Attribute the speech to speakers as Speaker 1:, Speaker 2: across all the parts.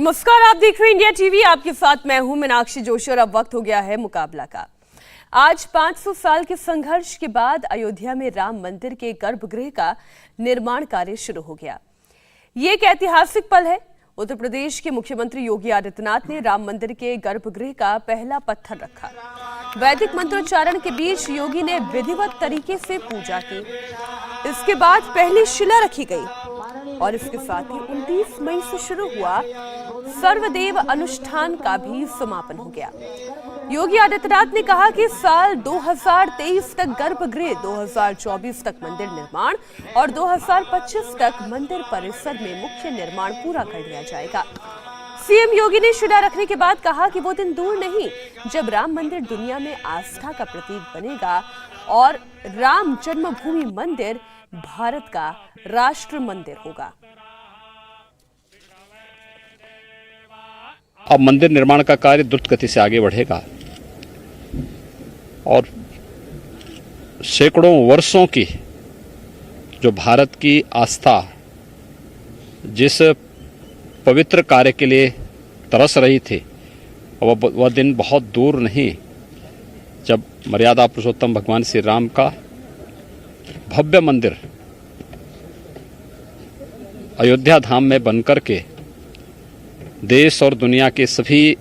Speaker 1: नमस्कार, आप देख रहे हैं इंडिया टीवी। आपके साथ मैं हूं मीनाक्षी जोशी और अब वक्त हो गया है मुकाबला का। आज 500 साल के संघर्ष के बाद अयोध्या में राम मंदिर के गर्भगृह का निर्माण कार्य शुरू हो गया। ये एक ऐतिहासिक पल है। उत्तर प्रदेश के मुख्यमंत्री योगी आदित्यनाथ ने राम मंदिर के गर्भगृह का पहला पत्थर रखा। वैदिक मंत्रोच्चारण के बीच योगी ने विधिवत तरीके से पूजा की। इसके बाद पहली शिला रखी गई और इसके साथ ही 29 मई से शुरू हुआ सर्वदेव अनुष्ठान का भी समापन हो गया। योगी आदित्यनाथ ने कहा कि साल 2023 तक गर्भगृह, 2024 तक मंदिर निर्माण और 2025 तक मंदिर परिसर में मुख्य निर्माण पूरा कर लिया जाएगा। सीएम योगी ने शिला रखने के बाद कहा कि वो दिन दूर नहीं जब राम मंदिर दुनिया में आस्था का प्रतीक बनेगा और राम जन्मभूमि मंदिर भारत का राष्ट्र मंदिर होगा।
Speaker 2: अब मंदिर निर्माण का कार्य द्रुत गति से आगे बढ़ेगा और सैकड़ों वर्षों की जो भारत की आस्था जिस पवित्र कार्य के लिए तरस रही थी, वह दिन बहुत दूर नहीं जब मर्यादा पुरुषोत्तम भगवान श्री राम का भव्य मंदिर अयोध्या धाम में बनकर के देश और दुनिया के सभी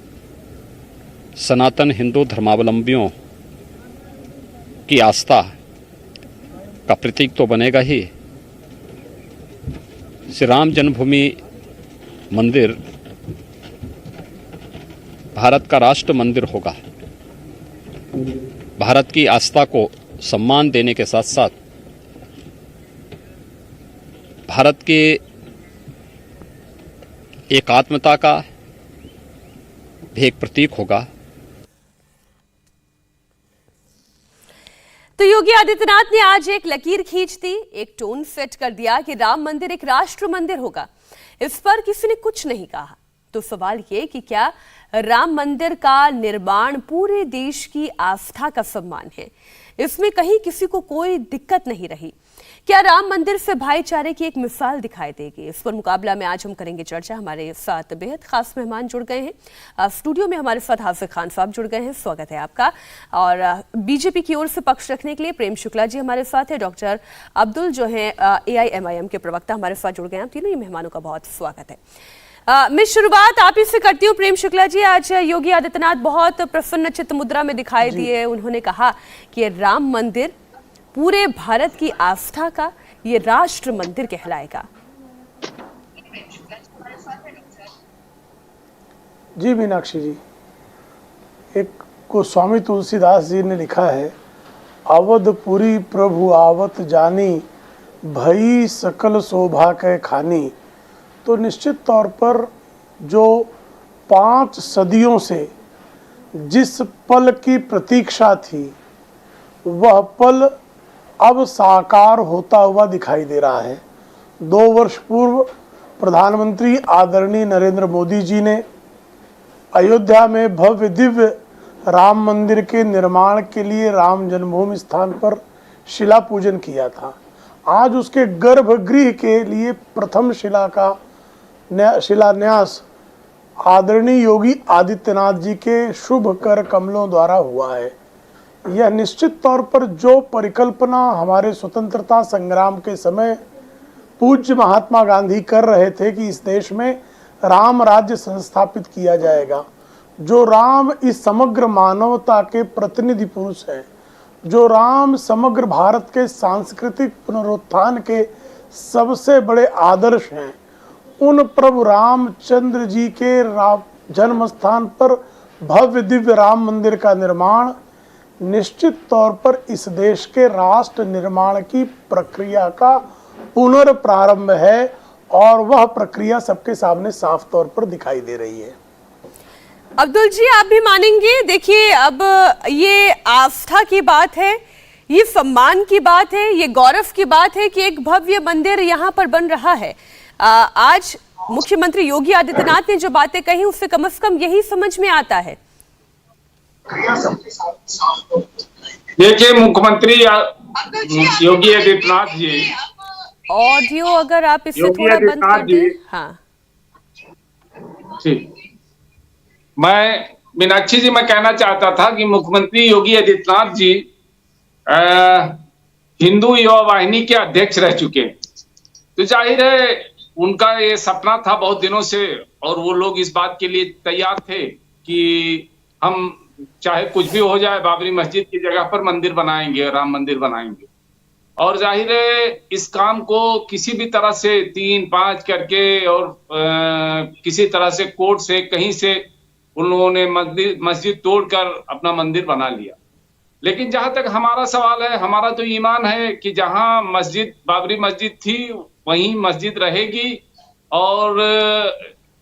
Speaker 2: सनातन हिंदू धर्मावलंबियों की आस्था का प्रतीक तो बनेगा ही। श्री राम जन्मभूमि मंदिर भारत का राष्ट्र मंदिर होगा। भारत की आस्था को सम्मान देने के साथ साथ भारत के एकात्मता का भी एक प्रतीक होगा।
Speaker 1: तो योगी आदित्यनाथ ने आज एक लकीर खींच दी, एक टोन सेट कर दिया कि राम मंदिर एक राष्ट्र मंदिर होगा। इस पर किसी ने कुछ नहीं कहा। तो सवाल ये कि क्या राम मंदिर का निर्माण पूरे देश की आस्था का सम्मान है? इसमें कहीं किसी को कोई दिक्कत नहीं रही। क्या राम मंदिर से भाईचारे की एक मिसाल दिखाई देगी? इस पर मुकाबला में आज हम करेंगे चर्चा। हमारे साथ बेहद खास मेहमान जुड़ गए हैं। स्टूडियो में हमारे साथ हाफिज खान साहब जुड़ गए हैं, स्वागत है आपका। और बीजेपी की ओर से पक्ष रखने के लिए प्रेम शुक्ला जी हमारे साथ है, डॉक्टर अब्दुल जो है AIMIM के प्रवक्ता हमारे साथ जुड़ गए हैं। तीनों ही मेहमानों का बहुत स्वागत है। मैं शुरुआत आप ही से करती हूँ। प्रेम शुक्ला जी, आज योगी आदित्यनाथ बहुत प्रसन्नचित्त मुद्रा में दिखाई दिए। उन्होंने कहा कि राम मंदिर पूरे भारत की आस्था का ये राष्ट्र मंदिर कहलाएगा।
Speaker 3: जी मीनाक्षी जी, एक को स्वामी तुलसीदास जी ने लिखा है, अवधपुरी प्रभु आवत जानी, भई सकल शोभा के खानी। तो निश्चित तौर पर जो 5 सदियों से जिस पल की प्रतीक्षा थी, वह पल अब साकार होता हुआ दिखाई दे रहा है। 2 वर्ष पूर्व प्रधानमंत्री आदरणीय नरेंद्र मोदी जी ने अयोध्या में भव्य दिव्य राम मंदिर के निर्माण के लिए राम जन्मभूमि स्थान पर शिला पूजन किया था। आज उसके गर्भगृह के लिए प्रथम शिलान्यास आदरणीय योगी आदित्यनाथ जी के शुभ कर कमलों द्वारा हुआ है। यह निश्चित तौर पर जो परिकल्पना हमारे स्वतंत्रता संग्राम के समय पूज्य महात्मा गांधी कर रहे थे कि इस देश में राम राज्य संस्थापित किया जाएगा, जो राम इस समग्र मानवता के प्रतिनिधि पुरुष हैं, जो राम समग्र भारत के सांस्कृतिक पुनरुत्थान के सबसे बड़े आदर्श हैं, उन प्रभु रामचंद्र जी के जन्म स्थान पर भव्य दिव्य राम मंदिर का निर्माण निश्चित तौर पर इस देश के राष्ट्र निर्माण की प्रक्रिया का पुनर्प्रारंभ है और वह प्रक्रिया सबके सामने साफ तौर पर दिखाई दे रही है।
Speaker 1: अब्दुल जी, आप भी मानेंगे, देखिए अब ये आस्था की बात है, ये सम्मान की बात है, ये गौरव की बात है कि एक भव्य मंदिर यहाँ पर बन रहा है। आज मुख्यमंत्री योगी आदित्यनाथ ने जो बातें कही उससे कम से कम यही समझ में आता है।
Speaker 4: देखिए, मुख्यमंत्री योगी आदित्यनाथ जी,
Speaker 1: ऑडियो अगर आप इससे थोड़ा बंद कर दें। हाँ,
Speaker 4: ठीक। मैं मीनाक्षी जी, मैं कहना चाहता था कि मुख्यमंत्री योगी आदित्यनाथ जी हिंदू युवा वाहिनी के अध्यक्ष रह चुके हैं, तो जाहिर है उनका ये सपना था बहुत दिनों से, और वो लोग इस बात के लिए तैयार थे कि हम चाहे कुछ भी हो जाए बाबरी मस्जिद की जगह पर मंदिर बनाएंगे, राम मंदिर बनाएंगे। और जाहिर है इस काम को किसी भी तरह से 3-5 करके और किसी तरह से कोर्ट से कहीं से उन लोगों ने मस्जिद तोड़कर अपना मंदिर बना लिया। लेकिन जहां तक हमारा सवाल है, हमारा तो ईमान है कि जहां मस्जिद बाबरी मस्जिद थी वहीं मस्जिद रहेगी, और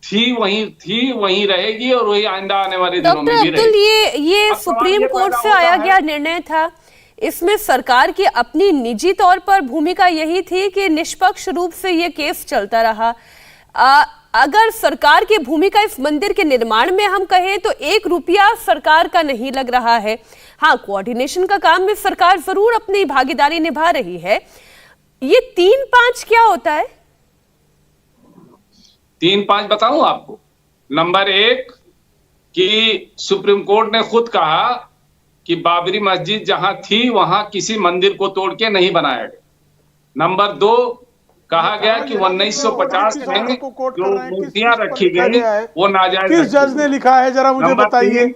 Speaker 4: वहीं रहेगी, और वही आइंदा आने वाले दिनों में भी
Speaker 1: डॉक्टर अब्दुल,
Speaker 4: रहेगी।
Speaker 1: ये सुप्रीम कोर्ट से आया गया निर्णय था, इसमें सरकार की अपनी निजी तौर पर भूमिका यही थी कि निष्पक्ष रूप से ये केस चलता रहा। अगर सरकार की भूमिका इस मंदिर के निर्माण में हम कहें तो 1 रुपया सरकार का नहीं लग रहा है। हाँ, कोऑर्डिनेशन का काम में सरकार जरूर अपनी भागीदारी निभा रही है। ये 3-5 क्या होता है?
Speaker 4: 3-5 बताऊं आपको। नंबर 1 कि सुप्रीम कोर्ट ने खुद कहा कि बाबरी मस्जिद जहां थी वहां किसी मंदिर को तोड़ के नहीं बनाया गया। नंबर 2 कहा गया कि 1950 में जो मूर्तियां रखी गई वो नाजायज।
Speaker 3: किस जज ने लिखा है, जरा मुझे बताइए।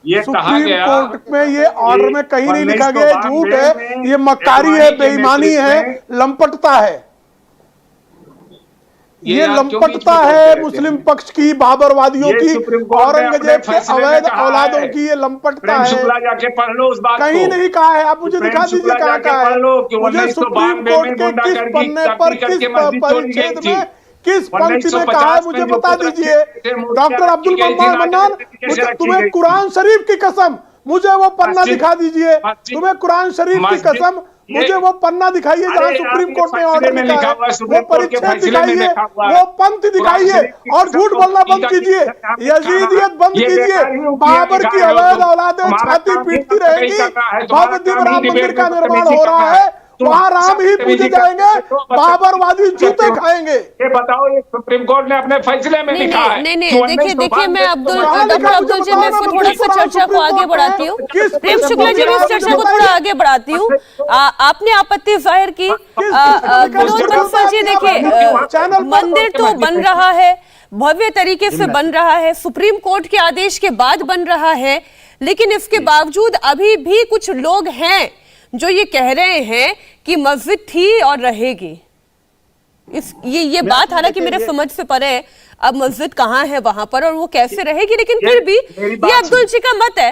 Speaker 4: ये कहा गया
Speaker 3: सुप्रीम कोर्ट में ये ऑर्डर में कहीं नहीं लिखा गया, झूठ है, ये मक्कारी है, बेईमानी है, लंपटता है। ये लंपटता है मुस्लिम पक्ष की, बाबरवादियों की, औरंगजेब के अवैध औलादों की, ये लंपटता है।
Speaker 4: जाके पढ़ लो उस बात को।
Speaker 3: कहीं नहीं कहा है, आप मुझे दिखा दीजिए कहाँ कहा है। मुझे सुप्रीम कोर्ट के किस पन्ने पर, किस परिच्छेद में, किस पंक्ति में कहा है, मुझे बता दीजिए। डॉक्टर अब्दुल मन्नान, तुम्हें कुरान शरीफ की कसम, मुझे वो पन्ना दिखा दीजिए। तुम्हें कुरान शरीफ की कसम, मुझे वो पन्ना दिखाइए जहां सुप्रीम कोर्ट ने ऑर्डर लिखा है, वो परिच्छेद दिखाइए, वो पंक्ति दिखाइए, और झूठ बोलना बंद कीजिए, यजीदियत बंद कीजिए। बाबर की अवैध औलादें छाती पीटती रहेगी, भव्य राम मंदिर का निर्माण हो रहा है, वहाँ राम ही पूजे जाएंगे, बाबरवादी जूते खाएंगे।
Speaker 4: ये बताओ, ये सुप्रीम कोर्ट ने अपने फैसले में लिखा है।
Speaker 1: नहीं, देखिए मैं डॉक्टर अब्दुल जी, मैं थोड़ा सा चर्चा को आगे बढ़ाती हूँ। प्रेम शुक्ला जी, मैं इस चर्चा को थोड़ा आगे बढ़ाती हूँ। आपने आपत्ति जाहिर की। विनोद बंसल जी, देखिए मंदिर तो बन रहा है, भव्य तरीके से बन रहा है, सुप्रीम कोर्ट के आदेश के बाद बन रहा है, लेकिन इसके बावजूद अभी भी कुछ लोग हैं जो ये कह रहे हैं कि मस्जिद थी और रहेगी। ये बात हालांकि मेरे समझ से परे है, अब मस्जिद कहाँ है वहां पर और वो कैसे रहेगी, लेकिन फिर भी ये अब्दुल जी का मत है।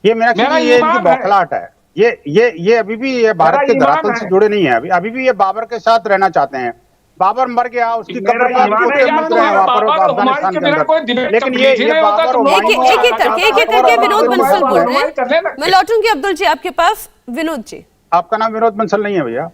Speaker 5: ये ये इनकी बौखलाहट है। ये अभी भी ये भारत के धरातल से जुड़े नहीं है। अभी भी ये बाबर के साथ रहना चाहते हैं। बाबर मर गया, उसकी कब्र पर अफगानिस्तान के अंदर, लेकिन ये बाबर
Speaker 1: एक एक करके विनोद बंसल बोल रहे हैं। मैं लौटूंगी अब्दुल जी आपके पास। विनोद जी,
Speaker 5: आपका नाम विनोद बंसल नहीं है भैया।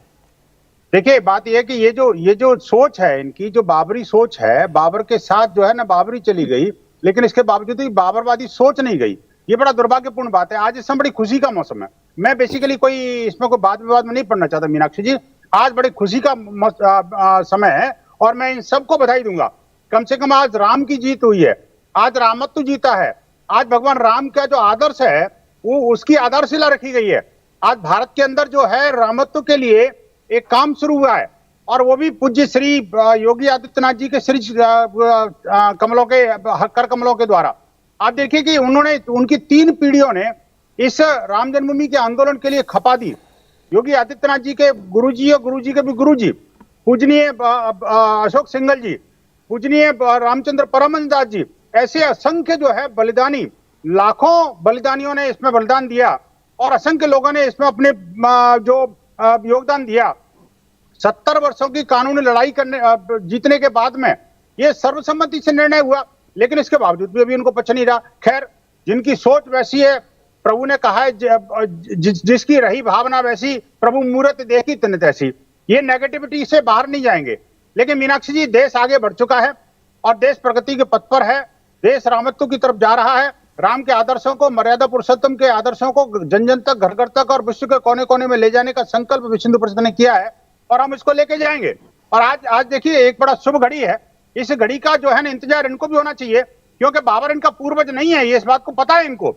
Speaker 5: देखिए, बात यह है कि ये जो सोच है इनकी, जो बाबरी सोच है, बाबर के साथ जो है ना बाबरी चली गई, लेकिन इसके बावजूद भी बाबरवादी सोच नहीं गई। ये बड़ा दुर्भाग्यपूर्ण बात है। आज इस समय बड़ी खुशी का मौसम है। मैं बेसिकली कोई इसमें कोई वाद विवाद में नहीं पड़ना चाहता मीनाक्षी जी। आज बड़ी खुशी का समय है और मैं इन सबको बधाई दूंगा। कम से कम आज राम की जीत हुई है, आज रामत्व जीता है, आज भगवान राम का जो आदर्श है वो उसकी आधारशिला रखी गई है। आज भारत के अंदर जो है रामत्व के लिए एक काम शुरू हुआ है, और वो भी पूज्य श्री योगी आदित्यनाथ जी के श्री कमलों के कर कमलों के द्वारा। आप देखिए कि उन्होंने, उनकी 3 पीढ़ियों ने इस राम जन्मभूमि के आंदोलन के लिए खपा दी। योगी आदित्यनाथ जी के गुरुजी और गुरुजी के भी गुरुजी पूजनीय अशोक सिंघल जी, पूजनीय रामचंद्र परमहंस दास जी, ऐसे असंख्य जो है बलिदानी, लाखों बलिदानियों ने इसमें बलिदान दिया और असंख्य लोगों ने इसमें अपने जो योगदान दिया। 70 वर्षों की कानूनी लड़ाई जीतने के बाद में ये सर्वसम्मति से निर्णय हुआ, लेकिन इसके बावजूद भी अभी उनको पछ नहीं रहा। खैर, जिनकी सोच वैसी है, प्रभु ने कहा है जिसकी रही भावना वैसी, प्रभु मूरत देखी तिन तैसी। ये नेगेटिविटी से बाहर नहीं जाएंगे। लेकिन मीनाक्षी जी, देश आगे बढ़ चुका है और देश प्रगति के पथ पर है। देश रामत्व की तरफ जा रहा है। राम के आदर्शों को, मर्यादा पुरुषोत्तम के आदर्शों को जन जन तक, घर घर तक और विश्व के कोने कोने में ले जाने का संकल्प विश्व हिंदू परिषद ने किया है और हम इसको लेके जाएंगे। और आज देखिए, एक बड़ा शुभ घड़ी है इस घड़ी का जो है ना इंतजार इनको भी होना चाहिए, क्योंकि बाबर इनका पूर्वज नहीं है, ये इस बात को पता है इनको।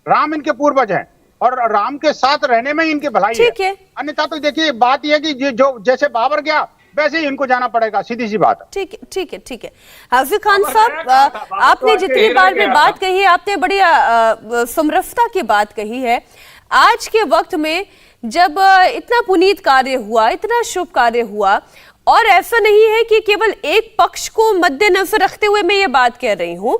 Speaker 5: राम इनके पूर्वज हैं और राम के साथ रहने में इनकी भलाई
Speaker 1: ठीक है।
Speaker 5: अन्यथा तो देखिए बात यह है कि जो जैसे बाबर गया वैसे ही इनको जाना पड़ेगा, सीधी सी बात है।
Speaker 1: ठीक है, ठीक है, ठीक है। हाफिज खान साहब, आपने जितनी बार भी बात कही है, आपने बड़ी समरसता की बात कही है। आज के वक्त में जब इतना पुनीत कार्य हुआ, इतना शुभ कार्य हुआ, और ऐसा नहीं है कि केवल एक पक्ष को मद्देनजर रखते हुए मैं ये बात कह रही हूं,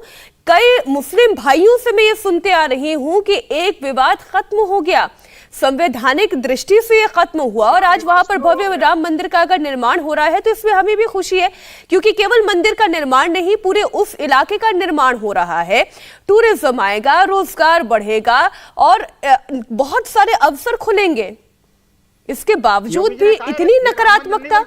Speaker 1: कई मुस्लिम भाइयों से मैं ये सुनते आ रही हूं कि एक विवाद खत्म हो गया, संवैधानिक दृष्टि से ये खत्म हुआ, और आज वहां पर भव्य राम मंदिर का अगर निर्माण हो रहा है तो इसमें हमें भी खुशी है, क्योंकि केवल मंदिर का निर्माण नहीं, पूरे उस इलाके का निर्माण हो रहा है। टूरिज्म आएगा, रोजगार बढ़ेगा और बहुत सारे अवसर खुलेंगे। इसके बावजूद भी इतनी नकारात्मकता।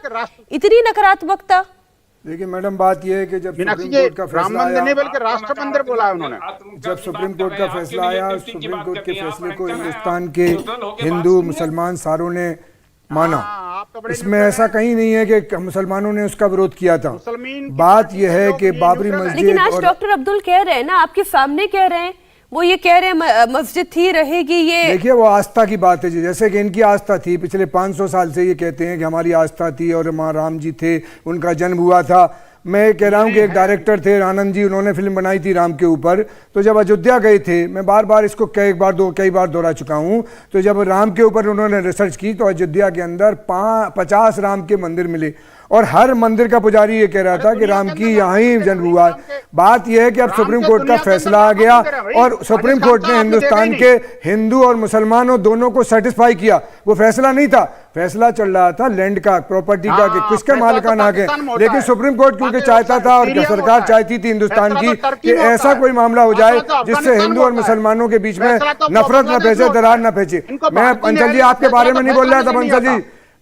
Speaker 6: देखिए मैडम, बात यह है कि जब सुप्रीम कोर्ट का
Speaker 5: राम
Speaker 6: फैसला
Speaker 5: मंदिर नहीं
Speaker 6: आया,
Speaker 5: बल्कि राष्ट्र मंदिर बोला है उन्होंने,
Speaker 6: जब सुप्रीम कोर्ट का फैसला आया, सुप्रीम कोर्ट के फैसले को हिंदुस्तान के हिंदू मुसलमान सारों ने माना। इसमें ऐसा कहीं नहीं है कि मुसलमानों ने उसका विरोध किया था। बात यह है कि बाबरी मस्जिद,
Speaker 1: लेकिन आज डॉक्टर अब्दुल कह रहे हैं ना, आपके सामने कह रहे हैं, वो ये कह रहे हैं मस्जिद थी, रहेगी। ये
Speaker 6: देखिए वो आस्था की बात है जी, जैसे कि इनकी आस्था थी, पिछले 500 साल से ये कहते हैं कि हमारी आस्था थी और वहाँ राम जी थे, उनका जन्म हुआ था। मैं कह रहा हूँ कि एक डायरेक्टर थे आनंद जी, उन्होंने फिल्म बनाई थी राम के ऊपर, तो जब अयोध्या गए थे, मैं बार बार इसको कई बार दोहरा चुका हूँ, तो जब राम के ऊपर उन्होंने रिसर्च की तो अयोध्या के अंदर 50 राम के मंदिर मिले, और हर मंदिर का पुजारी ये कह रहा था कि राम की यहाँ ही जन्म हुआ। बात यह है कि अब सुप्रीम कोर्ट का फैसला आ गया और सुप्रीम कोर्ट ने हिंदुस्तान के हिंदू और मुसलमानों दोनों को सेटिस्फाई किया। वो फैसला नहीं था, फैसला चल रहा था लैंड का, प्रॉपर्टी का, कि किसके मालिकाना के, लेकिन सुप्रीम कोर्ट क्योंकि चाहता था और सरकार चाहती थी हिंदुस्तान की कि ऐसा कोई मामला हो जाए जिससे हिंदू और मुसलमानों के बीच में नफरत न फैसे, दरार न फैसे। मैं बंसल जी आपके बारे में नहीं बोल रहा था,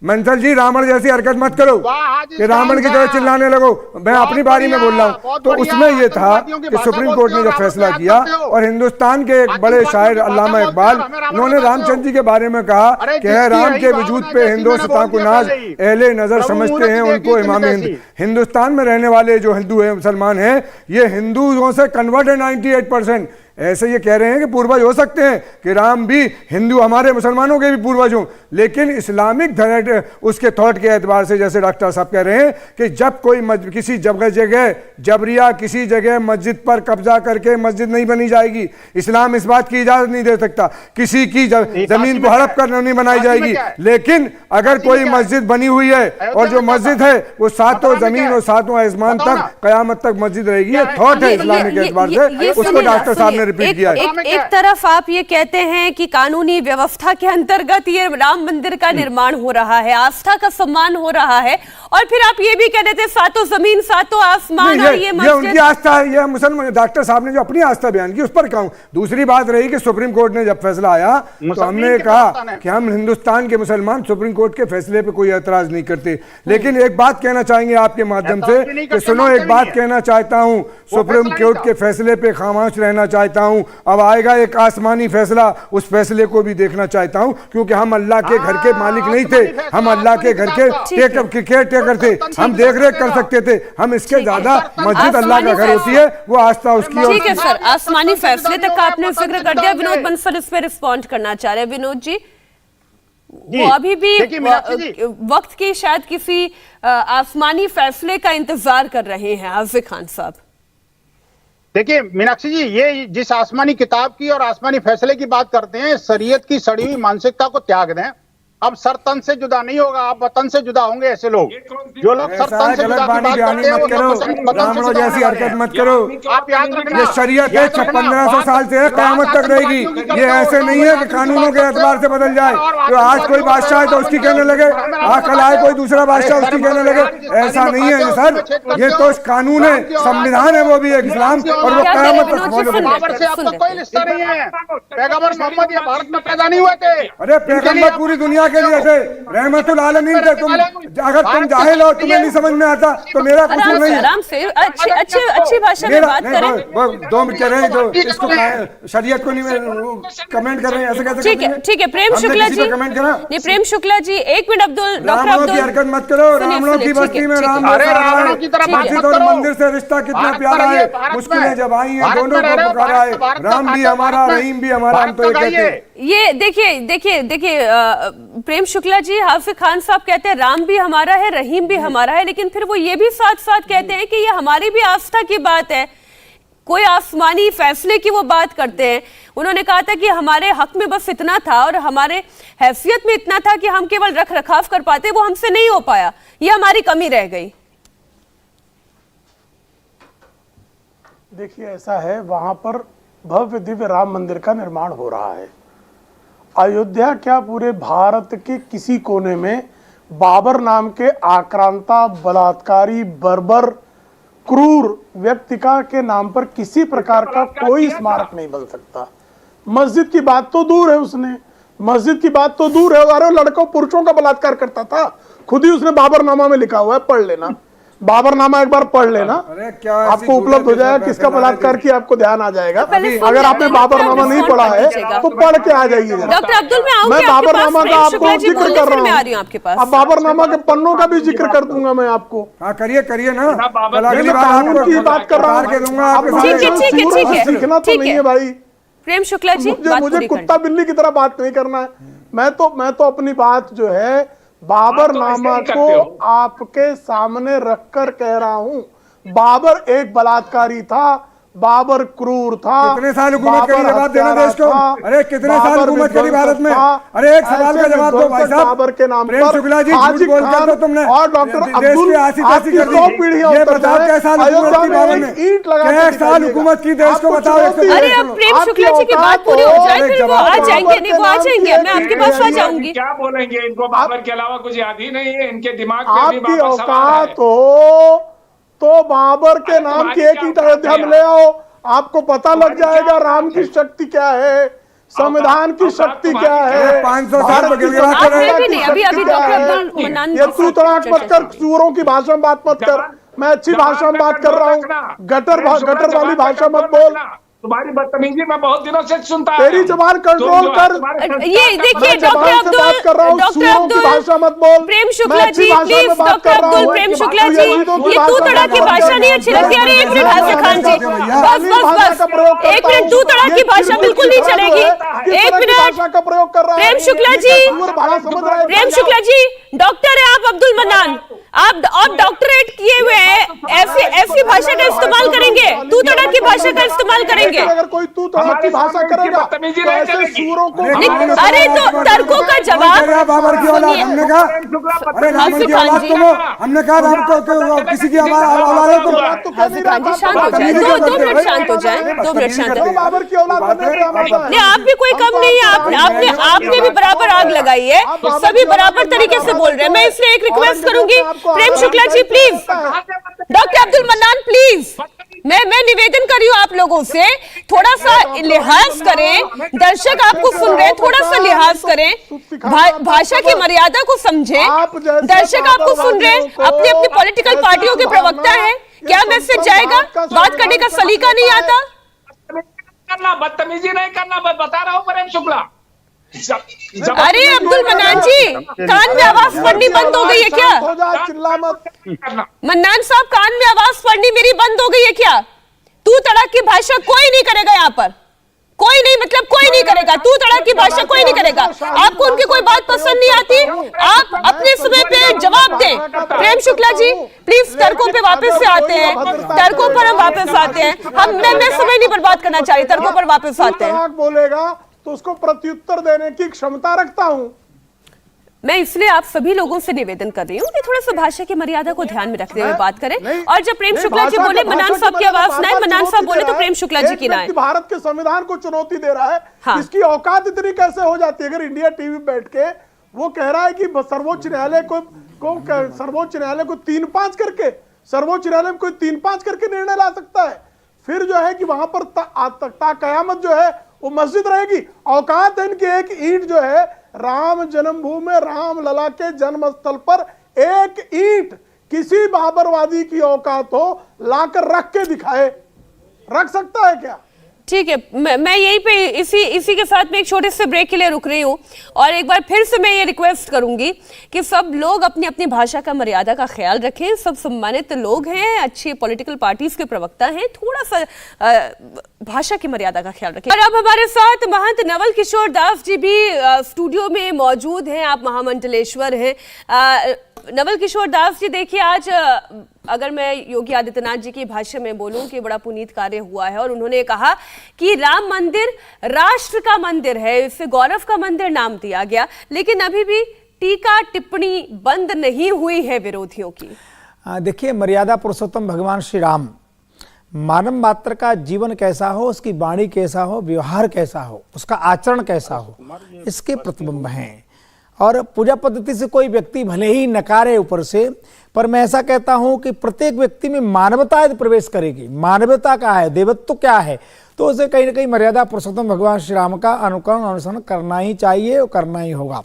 Speaker 6: बंसल जी रावण जैसी हरकत मत करो कि रावण की तरह चिल्लाने लगो, मैं अपनी बारी में बोल रहा हूँ। तो उसमें यह था कि सुप्रीम कोर्ट ने जब फैसला किया और हिंदुस्तान के एक बड़े शायर अल्लामा इकबाल, उन्होंने रामचंद्र जी के बारे में कहा कि है राम के वजूद पे हिंदुस्तान को नाज, अहले नजर समझते हैं उनको इमाम हिंद। हिंदुस्तान में रहने वाले जो हिंदू है, मुसलमान हैं, ये हिंदुओं से कन्वर्ट है 98%। ऐसे ये कह रहे हैं कि पूर्वज हो सकते हैं कि राम भी हिंदू, हमारे मुसलमानों के भी पूर्वज हों, लेकिन इस्लामिक उसके थॉट के एतबार से, जैसे डॉक्टर साहब कह रहे हैं कि जब कोई किसी जगह जबरिया किसी जगह मस्जिद पर कब्जा करके मस्जिद नहीं बनी जाएगी। इस्लाम इस बात की इजाजत नहीं दे सकता, किसी की जमीन को हड़प कर नहीं बनाई जाएगी। लेकिन अगर कोई मस्जिद बनी हुई है और जो मस्जिद है वो सातों जमीन और सातों आसमान तक कयामत तक मस्जिद रहेगी, ये थॉट है इस्लामिक एतबार से, उसको डॉक्टर साहब रिपीट किया है।
Speaker 1: एक तरफ आप ये कहते हैं कि कानूनी व्यवस्था के अंतर्गत ये राम मंदिर का निर्माण हो रहा है, आस्था का सम्मान हो रहा है, और फिर आप ये भी कह रहे थे सातों जमीन सातों आसमान, और ये
Speaker 6: उनकी आस्था है, ये मुसलमान डॉक्टर साहब ने जो अपनी आस्था बयान की उस पर कहूं। दूसरी बात रही कि सुप्रीम कोर्ट ने जब फैसला आया तो हमने कहा कि हम हिंदुस्तान के मुसलमान सुप्रीम कोर्ट के फैसले पे कोई एतराज नहीं करते, लेकिन एक बात कहना चाहेंगे आपके माध्यम से कि सुनो, एक बात कहना चाहता हूं, सुप्रीम कोर्ट के फैसले पे खामोश रहना चाहता हूं। अब आएगा एक आसमानी फैसला, उस फैसले को भी देखना चाहता हूं, क्योंकि हम अल्लाह के घर के मालिक नहीं थे, हम अल्लाह के घर के केयर टेकर थे, हम देख रेख कर सकते थे। हम इसके ज्यादा मस्जिद अल्लाह का घर होती है, वो आस्था उसकी।
Speaker 1: ठीक है सर, आसमानी फैसले तक का आपने जिक्र कर दिया। विनोद बंसल इस पे रिस्पॉन्ड करना चाह रहे हैं। विनोद जी, वो अभी भी वक्त की शायद किसी आसमानी फैसले का इंतजार कर रहे हैं। हाफिज खान साहब,
Speaker 5: देखिए मीनाक्षी जी, ये जिस आसमानी किताब की और आसमानी फैसले की बात करते हैं, शरीयत की सड़ी हुई मानसिकता को त्याग दें। अब सर तन से जुदा नहीं होगा, आप वतन से जुदा होंगे। ऐसे लोग जो लोग सर तन से जुदा की बात करते हैं,
Speaker 6: वो जैसी हरकत मत करो।
Speaker 5: आप याद रखना,
Speaker 6: ये शरीयत है 1500 साल से है, क़यामत तक रहेगी। ये ऐसे नहीं है कि कानूनों के एतबार से बदल जाए। तो आज कोई बादशाह है तो उसकी कहने लगे, कल आए कोई दूसरा बादशाह उसकी कहने लगे, ऐसा नहीं है सर। ये तो कानून है, संविधान है, वो भी एक इस्लाम, और वो क़यामत तक फॉलो
Speaker 5: पैगंबर से आपका कोई रिश्ता नहीं है। पैगंबर मोहम्मद ये भारत में पैदा नहीं हुए थे।
Speaker 6: अरे पैगंबर पूरी दुनिया के लिए थे, रहमतुल आलमीन थे तुम। अगर तुम जाहिल हो, तुम्हें नहीं समझ में आता तो मेरा कुछ नहीं है।
Speaker 1: आराम से अच्छी भाषा में बात करें।
Speaker 6: 2 मिनट कह रहे हैं तो इसको शरीयत को नहीं कमेंट कर रहे हैं, ऐसे कैसे?
Speaker 1: ठीक है प्रेम शुक्ला जी,
Speaker 6: कमेंट करा
Speaker 1: नहीं प्रेम शुक्ला जी, 1 मिनट अब्दुल, डॉक्टर
Speaker 6: रामों की
Speaker 1: अब्दुल
Speaker 6: हरकत मत करो। रामों की बस्ती में राम
Speaker 5: रावणों की तरह बात मत
Speaker 6: और
Speaker 5: करो।
Speaker 6: मंदिर से रिश्ता कितना प्यारा है, मुश्किलें जब आई हैं दोनों को पुकारा है। राम भी हमारा, रहीम भी हमारा, हम तो ये कहते हैं।
Speaker 1: ये देखिए प्रेम शुक्ला जी, हाफिज खान साहब कहते हैं राम भी हमारा है, रहीम भी हमारा है, लेकिन फिर वो ये भी साथ साथ कहते हैं कि ये हमारी भी आस्था की बात है, कोई आसमानी फैसले की वो बात करते हैं। उन्होंने कहा था कि हमारे हक में बस इतना था और हमारे हैसियत में इतना था कि हम केवल रख रखाव कर पाते, वो हमसे नहीं हो पाया, ये हमारी कमी रह गई।
Speaker 3: देखिए ऐसा है, वहां पर भव्य दिव्य राम मंदिर का निर्माण हो रहा है। अयोध्या क्या पूरे भारत के किसी कोने में बाबर नाम के आक्रांता, बलात्कारी, बर्बर, क्रूर व्यक्ति का के नाम पर किसी प्रकार का कोई स्मारक नहीं बन सकता। मस्जिद की बात तो दूर है, उसने मस्जिद की बात तो दूर है, अरे लड़कों पुरुषों का बलात्कार करता था, खुद ही उसने बाबरनामा में लिखा हुआ है, पढ़ लेना बाबरनामा, एक बार पढ़ लेना, आपको उपलब्ध हो जाएगा किसका बलात्कार किया, आपको ध्यान आ जाएगा। अगर आपने बाबरनामा नहीं पढ़ा है तो पढ़ के आ जाइए।
Speaker 1: डॉक्टर अब्दुल,
Speaker 3: मैं बाबरनामा का आपको जिक्र कर रहा हूँ, अब बाबरनामा के पन्नों का भी जिक्र कर दूंगा मैं आपको।
Speaker 6: हाँ करिए ना,
Speaker 3: अगली बार कानून की बात कर रहा हूँ, सीखना तो नहीं है भाई।
Speaker 1: प्रेम शुक्ला जी,
Speaker 3: मुझे कुत्ता बिल्ली की तरह बात नहीं करना है। मैं तो अपनी बात जो है बाबरनामा को आपके सामने रखकर कह रहा हूं। बाबर एक बलात्कारी था, बाबर क्रूर था।
Speaker 6: कितने साल हुकूमत करी, जवाब देना देश को। अरे कितने साल हुकूमत करी भारत में? अरे एक सवाल का जवाब दो भाई साहब।
Speaker 3: बाबर के नाम
Speaker 6: प्रेम शुक्ला जी, झूठ बोलकर तो तुमने
Speaker 3: और डॉक्टर अब्दुल
Speaker 6: आपकी 2 पीढ़ियां, ये बताओ कैसा हुकूमत की बाबर ने, एक साल हुकूमत की देश को बताओ।
Speaker 1: अरे अब प्रेम शुक्ला जी की बात पूरी हो जाए फिर वो आ जाएंगे, नहीं वो आ जाएंगे, मैं आपके पास आ जाऊंगी।
Speaker 4: क्या बोलेंगे, इनको बाबर के अलावा कुछ याद ही नहीं है, इनके दिमाग में भी
Speaker 3: आपकी
Speaker 4: बाबर सवार है।
Speaker 3: औकात हो तो बाबर के नाम की एक ईंट अयोध्या में ले आओ, आपको पता लग जाएगा राम की शक्ति क्या है, संविधान की शक्ति क्या है,
Speaker 6: 500 साल
Speaker 3: भारत की
Speaker 6: बगल में
Speaker 3: संविधान
Speaker 1: अभी डॉक्टर अब्दुल मन्नान
Speaker 3: ये तू तड़ाक मत कर, सूरों की भाषा में बात मत कर, मैं अच्छी भाषा में बात कर रहा हूँ, गटर वाली भाषा मत बोल।
Speaker 4: तुम्हारी बदतमीजी मैं बहुत दिनों से सुनता
Speaker 3: तेरी जबान कंट्रोल कर।
Speaker 1: ये देखिए डॉक्टर अब्दुल
Speaker 3: भाषा मत बोल।
Speaker 1: प्रेम शुक्ला जी प्लीज, डॉक्टर अब्दुल, प्रेम शुक्ला जी, ये तू तड़ा की भाषा नहीं अच्छी लगती। अरे 1 मिनट हाफिज खान जी, बस 1 मिनट, तू तड़ा की भाषा बिल्कुल नहीं चलेगी। 1 मिनट प्रेम शुक्ला जी, प्रेम शुक्ला जी, डॉक्टर है आप अब्दुल मन्नान, आप डॉक्टरेट किए हुए हैं, ऐसी भाषा का इस्तेमाल करेंगे, तू तड़ा की भाषा का इस्तेमाल करेंगे।
Speaker 3: अगर कोई तू तड़ा की भाषा करेगा तो ऐसे सूरों को,
Speaker 1: अरे तो तर्कों का जवाब
Speaker 6: बाबर की औलाद, हमने कहा अरे रावण की औलाद तुम, हमने कहा आपको किसी की औलाद है तुम।
Speaker 1: हाफिज खान जी शांत हो जाए, 2 मिनट शांत हो जाए, 2 मिनट शांत हो जाए।
Speaker 3: बाबर की औलाद
Speaker 1: नहीं, आप भी कोई कम नहीं है, आपने भी बराबर आग लगाई है, सभी बराबर तरीके से बोल रहे हैं। मैं इसलिए एक रिक्वेस्ट करूंगी, Prem Shukla ji please, doctor Abdul Mannan please, मैं निवेदन कर रही हूँ आप लोगों से, थोड़ा सा लिहाज करें, दर्शक आपको सुन रहे हैं, थोड़ा सा लिहाज करें, भाषा की मर्यादा को समझें। दर्शक आपको सुन रहे हैं, अपनी अपनी पॉलिटिकल पार्टियों के प्रवक्ता हैं, क्या मैसेज जाएगा? बात करने का सलीका नहीं आता,
Speaker 4: बदतमीजी नहीं करना, मैं बता रहा हूँ प्रेम शुक्ला।
Speaker 1: अरे अब्दुल मन्नान जी, कान में आवाज पड़नी बंद हो गई है क्या?
Speaker 3: चिल्ला मत।
Speaker 1: मन्नान साहब, कान में आवाज पड़नी मेरी बंद हो गई है क्या? तू तड़क की भाषा कोई नहीं करेगा यहाँ पर, कोई नहीं, मतलब कोई नहीं करेगा, तू तड़क की भाषा कोई नहीं करेगा। आपको उनकी कोई बात पसंद नहीं आती, आप अपने समय पे जवाब दें। प्रेम शुक्ला जी प्लीज, तर्कों पे वापस से आते हैं, तर्कों पर हम वापस आते हैं। मैं समय नहीं बर्बाद करना चाह रही, तर्कों पर वापस आते हैं।
Speaker 3: बोलेगा तो उसको प्रत्युत्तर देने की क्षमता रखता हूं
Speaker 1: मैं, इसलिए आप सभी लोगों से निवेदन कर रही हूँ कि थोड़ा सा भाषा की मर्यादा को ध्यान में रखते हुए बात करें। और जब प्रेम शुक्ला जी बोले मन्नान साहब की आवाज ना है, मन्नान साहब बोले तो प्रेम शुक्ला जी की ना है।
Speaker 3: भारत के संविधान को चुनौती दे रहा है,
Speaker 1: हाँ।
Speaker 3: इसकी औकात इतनी कैसे हो जाती है? अगर इंडिया टीवी बैठ के वो कह रहा है कि सर्वोच्च न्यायालय को 3-5 करके, सर्वोच्च न्यायालय में कोई 3-5 करके निर्णय ला सकता है, फिर जो है कि वहां पर कयामत जो है वो मस्जिद रहेगी। औकात है इनकी एक ईंट जो है राम जन्मभूमि राम लला के जन्म स्थल पर एक ईंट किसी बाबरवादी की औकात हो लाकर रख के दिखाए, रख सकता है क्या?
Speaker 1: ठीक है, मैं यहीं पे इसी के साथ में एक छोटे से ब्रेक के लिए रुक रही हूँ और एक बार फिर से मैं ये रिक्वेस्ट करूंगी कि सब लोग अपनी अपनी भाषा का मर्यादा का ख्याल रखें। सब सम्मानित लोग हैं, अच्छी पॉलिटिकल पार्टीज के प्रवक्ता हैं, थोड़ा सा भाषा की मर्यादा का ख्याल रखें। और अब हमारे साथ महंत नवल किशोर दास जी भी स्टूडियो में मौजूद हैं। आप महामंडलेश्वर हैं। नवल किशोर दास जी, देखिए आज अगर मैं योगी आदित्यनाथ जी की भाषा में बोलूं कि बड़ा पुनीत कार्य हुआ है और उन्होंने कहा कि राम मंदिर राष्ट्र का मंदिर है, इसे गौरव का मंदिर नाम दिया गया, लेकिन अभी भी टीका टिप्पणी बंद नहीं हुई है विरोधियों की।
Speaker 7: देखिए, मर्यादा पुरुषोत्तम भगवान श्री राम, मानव मात्र का जीवन कैसा हो, उसकी वाणी कैसा हो, व्यवहार कैसा हो, उसका आचरण कैसा हो, इसके प्रतिबिंब हैं। और पूजा पद्धति से कोई व्यक्ति भले ही नकारे ऊपर से, पर मैं ऐसा कहता हूं कि प्रत्येक व्यक्ति में मानवता यदि प्रवेश करेगी, मानवता का है, देवत्व क्या है, तो उसे कहीं ना कहीं मर्यादा पुरुषोत्तम भगवान श्री राम का अनुकरण अनुसरण करना ही चाहिए और करना ही होगा।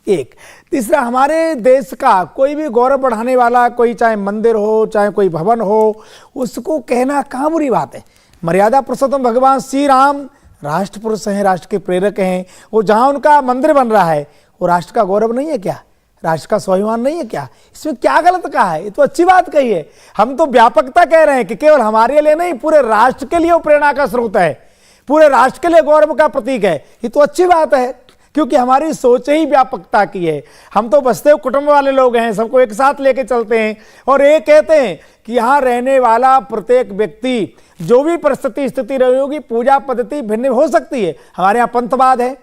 Speaker 7: एक तीसरा, हमारे देश का कोई भी गौरव बढ़ाने वाला, कोई चाहे मंदिर हो चाहे कोई भवन हो, उसको कहना कहाँ बुरी बात है। मर्यादा पुरुषोत्तम भगवान श्री राम राष्ट्र पुरुष हैं, राष्ट्र के प्रेरक हैं। वो जहाँ उनका मंदिर बन रहा है वो राष्ट्र का गौरव नहीं है क्या? राष्ट्र का स्वाभिमान नहीं है क्या? इसमें क्या गलत कहा है? ये तो अच्छी बात कही है। हम तो व्यापकता कह रहे हैं कि केवल हमारे लिए नहीं, पूरे राष्ट्र के लिए वो प्रेरणा का स्रोत है, पूरे राष्ट्र के लिए गौरव का प्रतीक है। ये तो अच्छी बात है, क्योंकि हमारी सोच ही व्यापकता की है। हम तो बसते कुटुंब वाले लोग हैं, सबको एक साथ लेके चलते हैं और ये कहते हैं कि यहाँ रहने वाला प्रत्येक व्यक्ति, जो भी परिस्थिति स्थिति रही होगी, पूजा पद्धति भिन्न हो सकती है। हमारे यहाँ पंथवाद है,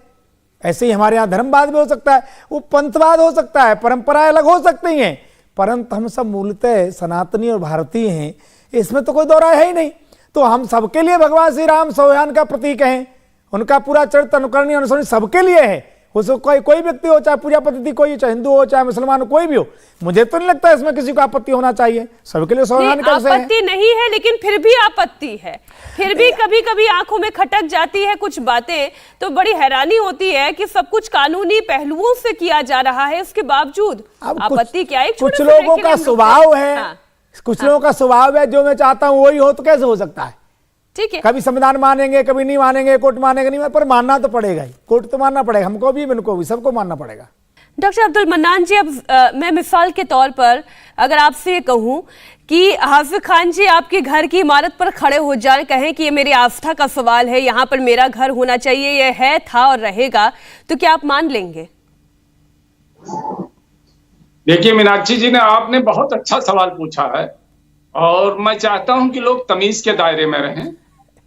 Speaker 7: ऐसे ही हमारे यहाँ धर्मवाद भी हो सकता है, वो पंथवाद हो सकता है, परंपराएं अलग हो सकती हैं, परंतु हम सब मूलतः सनातनी और भारतीय हैं, इसमें तो कोई दो राय है ही नहीं। तो हम सबके लिए भगवान श्री राम स्वाभिमान का प्रतीक हैं, उनका पूरा चरित्र अनुकरणीय अनुसरण सबके लिए है। उसको कोई व्यक्ति हो, चाहे पूजा पद्धति कोई, चाहे हिंदू हो चाहे मुसलमान हो, कोई भी हो, मुझे तो नहीं लगता इसमें किसी को आपत्ति होना चाहिए। सबके लिए स्वाभिमान का विषय है।
Speaker 1: आपत्ति नहीं है, लेकिन फिर भी आपत्ति है, फिर भी कभी कभी आंखों में खटक जाती है कुछ बातें, तो बड़ी हैरानी होती है कि सब कुछ कानूनी पहलुओं से किया जा रहा है, इसके बावजूद आपत्ति क्या है?
Speaker 7: कुछ लोगों का स्वभाव है, कुछ लोगों का स्वभाव है, जो मैं चाहता हूं वही हो, तो कैसे हो सकता है?
Speaker 1: ठीक है,
Speaker 7: कभी संविधान मानेंगे, कभी नहीं मानेंगे, कोर्ट मानेगा नहीं, पर मानना तो पड़ेगा ही, कोर्ट तो मानना पड़ेगा, हमको भी, उनको भी, सबको मानना पड़ेगा।
Speaker 1: डॉक्टर अब्दुल मन्नान जी, अब मैं मिसाल के तौर पर अगर आपसे कहूं कि हाफिज खान जी आपके घर की इमारत पर खड़े हो जाए, कहें कि ये मेरी आस्था का सवाल है, यहाँ पर मेरा घर होना चाहिए, ये है, था और रहेगा, तो क्या आप मान लेंगे?
Speaker 4: देखिए मीनाक्षी जी ने, आपने बहुत अच्छा सवाल पूछा है और मैं चाहता हूं कि लोग तमीज के दायरे में रहें